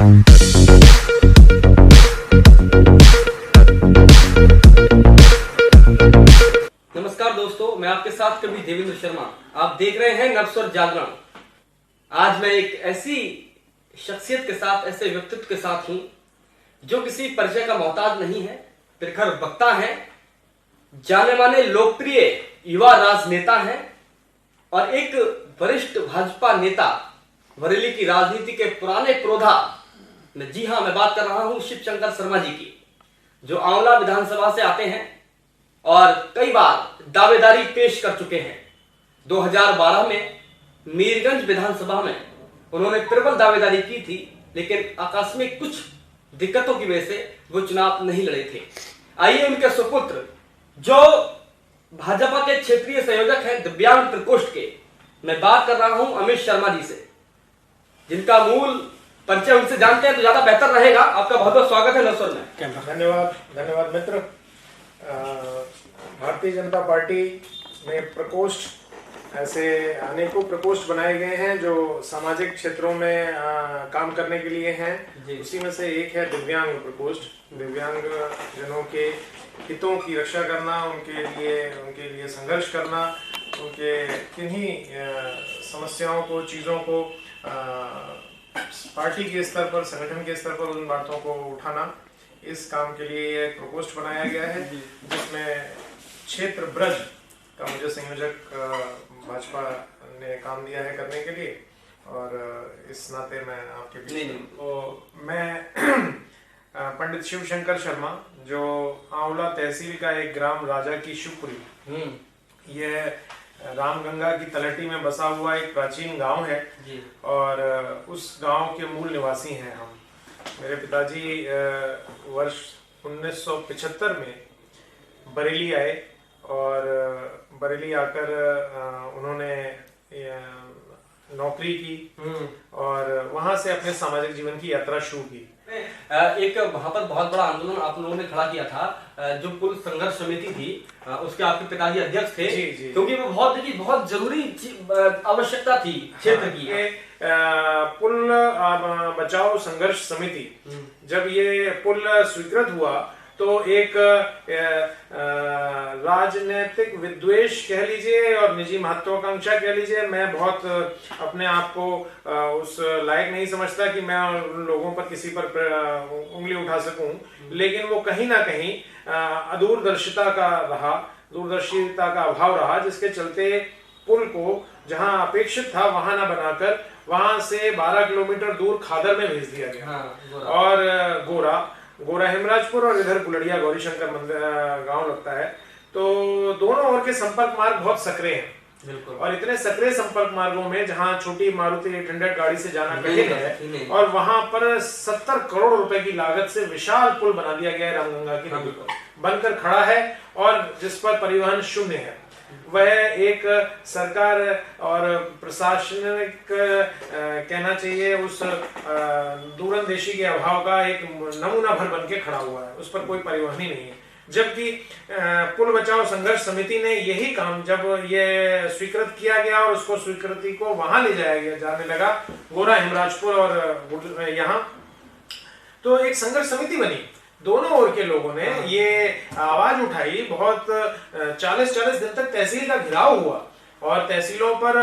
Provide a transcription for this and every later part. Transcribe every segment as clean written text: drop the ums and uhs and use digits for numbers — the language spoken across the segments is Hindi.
नमस्कार दोस्तों, मैं आपके साथ कवि देवेंद्र शर्मा। आप देख रहे हैं नवस्वर जागरण। आज मैं एक ऐसी शख्सियत के साथ, ऐसे व्यक्तित्व के साथ हूं जो किसी परिचय का मोहताज नहीं है, प्रखर वक्ता है, जाने माने लोकप्रिय युवा राजनेता है और एक वरिष्ठ भाजपा नेता, बरेली की राजनीति के पुराने प्रोधा। जी हाँ, मैं बात कर रहा हूं शिव शंकर शर्मा जी की, जो आंवला विधानसभा से आते हैं और कई बार दावेदारी पेश कर चुके हैं। 2012 में मीरगंज विधानसभा में उन्होंने प्रबल दावेदारी की थी, लेकिन आकस्मिक कुछ दिक्कतों की वजह से वो चुनाव नहीं लड़े थे। आइए उनके सुपुत्र, जो भाजपा के क्षेत्रीय संयोजक हैं दिव्यांग प्रकोष्ठ के, मैं बात कर रहा हूं अमित शर्मा जी से, जिनका मूल परिचय उनसे जानते हैं तो ज्यादा बेहतर रहेगा। आपका बहुत बहुत स्वागत है नवस्वर में। धन्यवाद मित्र। भारतीय जनता पार्टी में प्रकोष्ठ, ऐसे अनेकों प्रकोष्ठ बनाए गए हैं जो सामाजिक क्षेत्रों में काम करने के लिए हैं। उसी में से एक है दिव्यांग प्रकोष्ठ। दिव्यांग जनों के हितों की रक्षा करना, उनके लिए संघर्ष करना, उनके किन्हीं समस्याओं को, चीज़ों को पार्टी के स्तर पर, संगठन के स्तर पर उन बातों को उठाना, इस काम के लिए एक प्रकोष्ठ बनाया गया है, जिसमें क्षेत्र ब्रज का मुझे संयोजक भाजपा ने काम दिया है करने के लिए, और इस नाते मैं आपके बीच तो मैं पंडित शिव शंकर शर्मा, जो आंवला तहसील का एक ग्राम राजा की शिवपुरी, यह रामगंगा की तलहटी में बसा हुआ एक प्राचीन गांव है और उस गांव के मूल निवासी हैं हम। मेरे पिताजी वर्ष 1975 में बरेली आए और बरेली आकर उन्होंने नौकरी की और वहां से अपने सामाजिक जीवन की यात्रा शुरू की। एक वहां पर बहुत बड़ा आंदोलन आप लोगों ने खड़ा किया था, जो पुल संघर्ष समिति थी, उसके आपके पिताजी अध्यक्ष थे, क्योंकि वो बहुत जरूरी आवश्यकता थी क्षेत्र की। पुल बचाओ संघर्ष समिति, जब ये पुल स्वीकृत हुआ तो एक राजनीतिक विद्वेष कह लीजिए और निजी महत्वाकांक्षा कह लीजिए, मैं बहुत अपने आप को उस लायक नहीं समझता कि मैं उन लोगों पर किसी पर उंगली उठा सकूं, लेकिन वो कहीं ना कहीं दूरदर्शिता का अभाव रहा, जिसके चलते पुल को जहां अपेक्षित था वहां ना बनाकर वहां से 12 किलोमीटर दूर खादर में भेज दिया गया। और गोरा हिमराजपुर और इधर कुलड़िया गौरीशंकर मंदिर गांव लगता है, तो दोनों ओर के संपर्क मार्ग बहुत सक्रिय हैं। और इतने सक्रिय संपर्क मार्गों में जहां छोटी मारुति 800 गाड़ी से जाना कठिन है, और वहां पर 70 करोड़ रुपए की लागत से विशाल पुल बना दिया गया है रामगंगा की नदी पर, बनकर खड़ा है और जिस पर परिवहन शून्य है। वह एक सरकार और प्रशासनिक कहना चाहिए उस दूरंदेशी के अभाव का एक नमूना भर बन के खड़ा हुआ है, उस पर कोई परिवहन ही नहीं है। जबकि पुल बचाओ संघर्ष समिति ने यही काम, जब ये स्वीकृत किया गया और उसको स्वीकृति को वहां ले जाने लगा गोरा हिमराजपुर और यहाँ, तो एक संघर्ष समिति बनी। दोनों ओर के लोगों ने ये आवाज उठाई, बहुत 40-40 दिन तक तहसील का घेराव हुआ और तहसीलों पर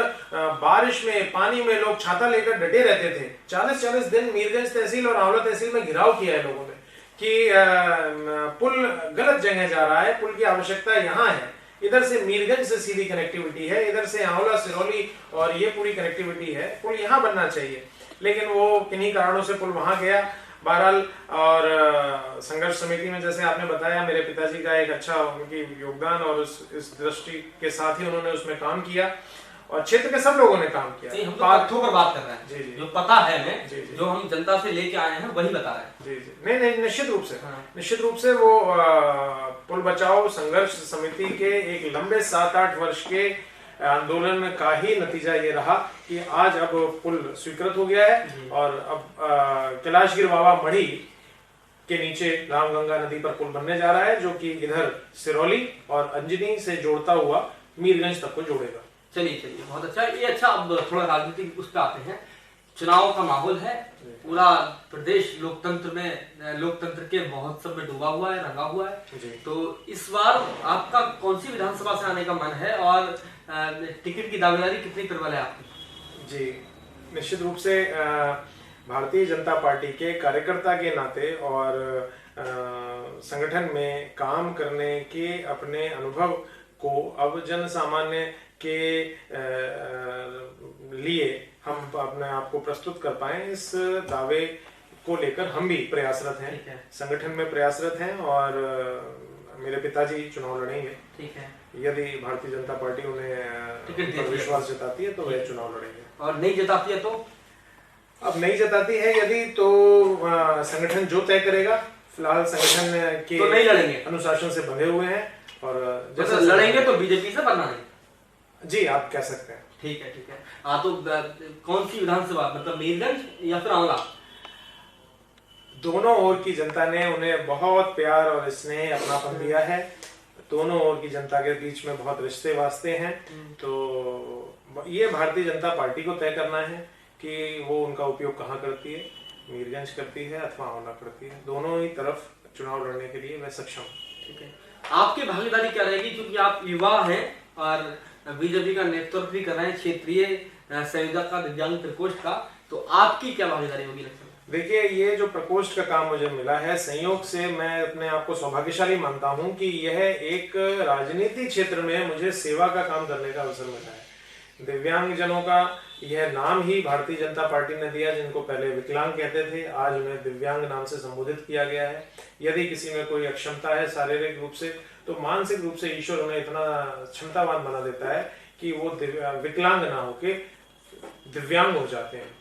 बारिश में, पानी में लोग छाता लेकर डटे रहते थे। 40-40 दिन मीरगंज तहसील और आंवला तहसील में घेराव किया है लोगों ने कि पुल गलत जगह जा रहा है, पुल की आवश्यकता यहाँ है। इधर से मीरगंज से सीधी कनेक्टिविटी है, इधर से आंवला, सिरौली और ये पूरी कनेक्टिविटी है, पुल यहाँ बनना चाहिए। लेकिन वो किन्हीं कारणों से पुल वहां गया बहरहाल। और संघर्ष समिति में, जैसे आपने बताया, मेरे पिताजी का एक अच्छा उनकी योगदान और इस दृष्टि के साथ ही उन्होंने उसमें काम किया और क्षेत्र के सब लोगों ने काम किया। हम तो तथ्यों पर बात कर रहे हैं, जी, जो पता है हमें, जो हम जनता से लेके आए हैं वही बता रहे हैं। जी, नहीं, निश्चित रूप से वो पुल बचाओ संघर्ष समिति के एक लंबे 7-8 वर्ष के आंदोलन का ही नतीजा ये रहा कि आज अब पुल स्वीकृत हो गया है और अब कैलाशगिरी बाबा मढ़ी के नीचे रामगंगा नदी पर पुल बनने जा रहा है, जो कि इधर सिरौली और अंजनी से जोड़ता हुआ मीरगंज तक को जोड़ेगा। चलिए बहुत अच्छा। ये अच्छा, अब थोड़ा राजनीतिक उस पर आते हैं। चुनाव का माहौल है, पूरा प्रदेश लोकतंत्र के महोत्सव में डूबा हुआ है, रंगा हुआ है। तो इस बार आपका कौन सी विधानसभा से आने का मन है और टिकट की दावेदारी कितनी प्रबल है आपकी? जी, निश्चित रूप से भारतीय जनता पार्टी के कार्यकर्ता के नाते और संगठन में काम करने के अपने अनुभव को अब जन सामान्य के लिए हम अपने आप को प्रस्तुत कर पाए, इस दावे को लेकर हम भी प्रयासरत हैं, संगठन में प्रयासरत हैं और मेरे पिताजी चुनाव लड़ेंगे। ठीक है। यदि भारतीय जनता पार्टी उन्हें विश्वास जताती है तो वे चुनाव लड़ेंगे। और नहीं जताती है तो? अब नहीं जताती है यदि तो संगठन जो तय करेगा, फिलहाल संगठन के तो नहीं लड़ेंगे, अनुशासन से बंधे हुए हैं और जैसे लड़ेंगे तो बीजेपी से बनना नहीं। जी, आप कह सकते हैं। ठीक है, ठीक है। तो कौन सी विधानसभा, मतलब मीरगंज या फिर आंवला? दोनों ओर की जनता ने उन्हें बहुत प्यार और स्नेह अपनापन दिया है। दोनों ओर की जनता के बीच में बहुत रिश्ते वास्ते हैं। तो ये भारतीय जनता पार्टी को तय करना है कि वो उनका उपयोग कहाँ करती है, मीरगंज करती है अथवा आंवला करती है। दोनों ही तरफ चुनाव लड़ने के लिए मैं सक्षम हूँ। ठीक है। आपकी भागीदारी क्या रहेगी, क्योंकि आप युवा हैं और बीजेपी का नेतृत्व भी कर रहे हैं, क्षेत्रीय संयोजक का, दिव्यांग प्रकोष्ठ का, तो आपकी क्या भागीदारी होगी इलेक्शन में? देखिए, ये जो प्रकोष्ठ का काम मुझे मिला है, संयोग से मैं अपने आप को सौभाग्यशाली मानता हूँ कि यह एक राजनीति क्षेत्र में मुझे सेवा का काम करने का अवसर मिला है। दिव्यांग जनों का यह नाम ही भारतीय जनता पार्टी ने दिया, जिनको पहले विकलांग कहते थे, आज उन्हें दिव्यांग नाम से संबोधित किया गया है। यदि किसी में कोई अक्षमता है शारीरिक रूप से, तो मानसिक रूप से ईश्वर उन्हें इतना क्षमतावान बना देता है कि वो विकलांग ना होके दिव्यांग हो जाते हैं।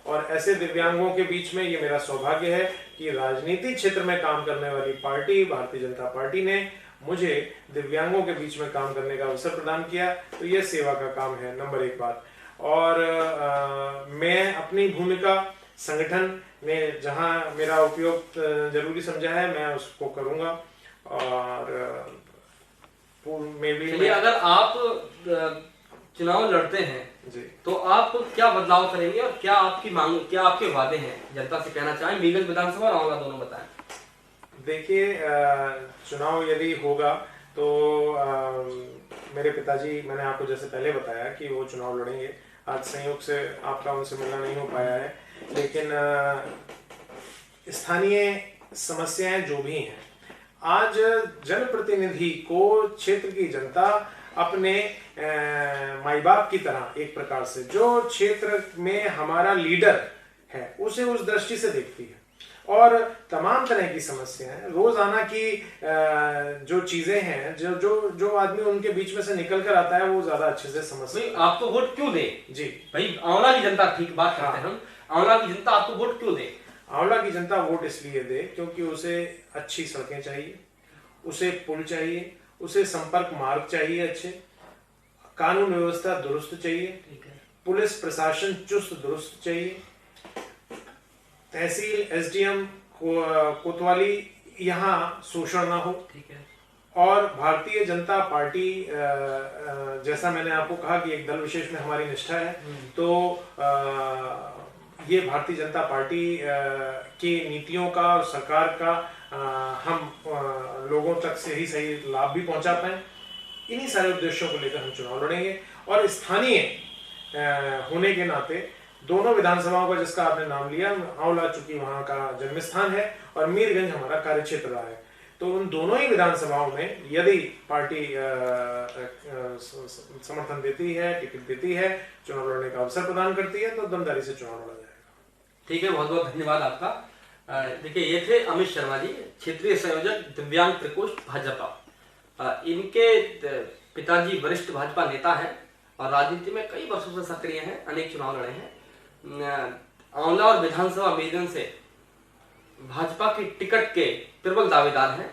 और ऐसे दिव्यांगों के बीच में ये मेरा सौभाग्य है कि राजनीतिक क्षेत्र में काम करने वाली पार्टी भारतीय जनता पार्टी ने मुझे दिव्यांगों के बीच में काम करने का अवसर प्रदान किया। तो ये सेवा का काम है, नंबर एक बात। और मैं अपनी भूमिका संगठन ने जहां मेरा उपयोग जरूरी समझा है, मैं उसको करूंगा। और अगर आप चुनाव लड़ते हैं जी, तो आप क्या बदलाव करेंगे और क्या आपकी मांग, क्या आपके वादे हैं, जनता से कहना चाहें? मीरगंज विधानसभा और आंवला दोनों बताएं। देखिए, चुनाव यदि होगा तो मेरे पिताजी, मैंने आपको जैसे पहले बताया कि वो चुनाव लड़ेंगे। आज संयोग से आपका उनसे मिलना नहीं हो पाया है, लेकिन स्थानीय समस्याएं जो भी हैं, आज जनप्रतिनिधि को क्षेत्र की जनता अपने माई बाप की तरह, एक प्रकार से जो क्षेत्र में हमारा लीडर है उसे उस दृष्टि से देखती है। और तमाम तरह की समस्याएं, रोजाना की जो चीजें हैं, जो आदमी उनके बीच में से निकल कर आता है वो ज्यादा अच्छे से समझते हैं। आपको वोट क्यों दे? जी भाई, आंवला की जनता, ठीक बात करते हैं हम, आंवला की जनता आपको वोट क्यों दे? आंवला की जनता वोट इसलिए दे क्योंकि उसे अच्छी सड़कें चाहिए, उसे पुल चाहिए, उसे संपर्क मार्ग चाहिए, अच्छे कानून व्यवस्था दुरुस्त चाहिए, पुलिस प्रशासन चुस्त दुरुस्त चाहिए, तहसील एसडीएम कोतवाली यहाँ शोषण ना हो। ठीक है। और भारतीय जनता पार्टी, जैसा मैंने आपको कहा कि एक दल विशेष में हमारी निष्ठा है, तो ये भारतीय जनता पार्टी की नीतियों का और सरकार का हम लोगों तक से ही सही लाभ भी पहुंचा पाए। इन्हीं सारे उद्देश्यों को लेकर हम चुनाव लड़ेंगे। और स्थानीय होने के नाते दोनों विधानसभाओं का, जिसका आपने नाम लिया, आंवला चूंकि वहां का जन्म स्थान है और मीरगंज हमारा कार्य क्षेत्र रहा है, तो उन दोनों ही विधानसभाओं में यदि पार्टी समर्थन देती है, टिकट देती है, चुनाव लड़ने का अवसर प्रदान करती है, तो दमदारी से चुनाव लड़ा जाएगा। ठीक है, बहुत बहुत धन्यवाद आपका। देखिए, ये थे अमित शर्मा जी, क्षेत्रीय संयोजक दिव्यांग प्रकोष्ठ भाजपा। इनके पिताजी वरिष्ठ भाजपा नेता हैं और राजनीति में कई वर्षों से सक्रिय हैं, अनेक चुनाव लड़े हैं। आंवला और विधानसभा मीरगंज से भाजपा की टिकट के प्रबल दावेदार हैं।